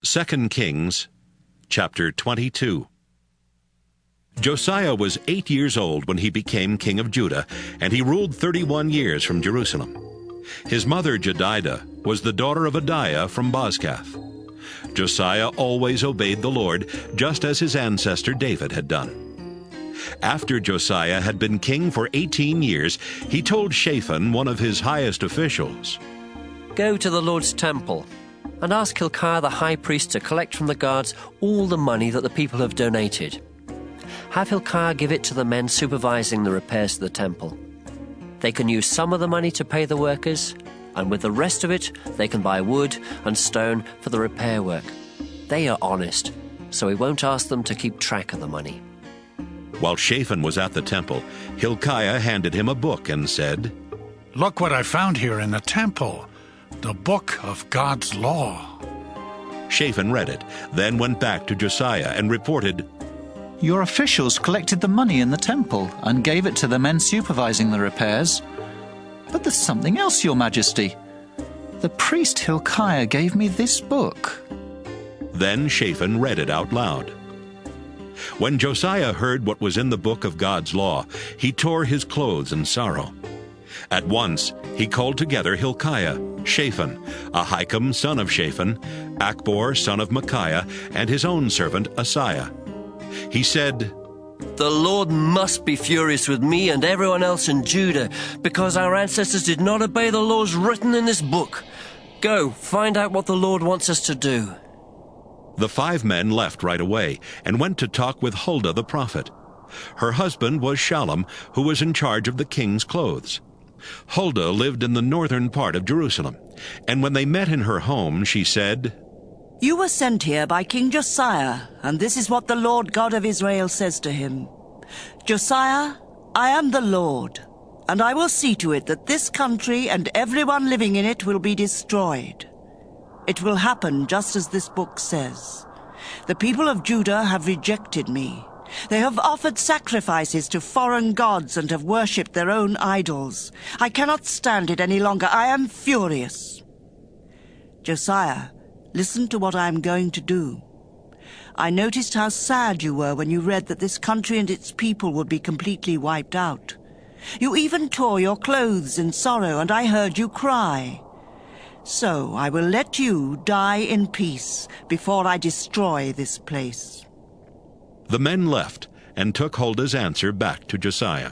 2 Kings, chapter 22. Josiah was 8 years old when he became king of Judah, and he ruled 31 years from Jerusalem. His mother Jedidah was the daughter of Adaiah from Bozkath. Josiah always obeyed the Lord, just as his ancestor David had done. After Josiah had been king for 18 years, he told Shaphan, one of his highest officials, "Go to the Lord's temple and ask Hilkiah the high priest to collect from the guards all the money that the people have donated. Have Hilkiah give it to the men supervising the repairs to the temple. They can use some of the money to pay the workers, and with the rest of it they can buy wood and stone for the repair work. They are honest, so we won't ask them to keep track of the money." While Shaphan was at the temple, Hilkiah handed him a book and said, "Look what I found here in the temple, the book of God's law." Shaphan read it, then went back to Josiah and reported, "Your officials collected the money in the temple and gave it to the men supervising the repairs. But there's something else, Your Majesty. The priest Hilkiah gave me this book." Then Shaphan read it out loud. When Josiah heard what was in the book of God's law, he tore his clothes in sorrow. At once he called together Hilkiah, Shaphan, Ahikam son of Shaphan, Achbor son of Micaiah, and his own servant Asaiah. He said, "The Lord must be furious with me and everyone else in Judah, because our ancestors did not obey the laws written in this book. Go, find out what the Lord wants us to do." The 5 men left right away and went to talk with Huldah the prophet. Her husband was Shallum, who was in charge of the king's clothes. Huldah lived in the northern part of Jerusalem, and when they met in her home, she said, "You were sent here by King Josiah, and this is what the Lord God of Israel says to him. Josiah, I am the Lord, and I will see to it that this country and everyone living in it will be destroyed. It will happen just as this book says. The people of Judah have rejected me. They have offered sacrifices to foreign gods and have worshipped their own idols. I cannot stand it any longer. I am furious. Josiah, listen to what I am going to do. I noticed how sad you were when you read that this country and its people would be completely wiped out. You even tore your clothes in sorrow, and I heard you cry. So I will let you die in peace before I destroy this place." The men left and took Huldah's answer back to Josiah.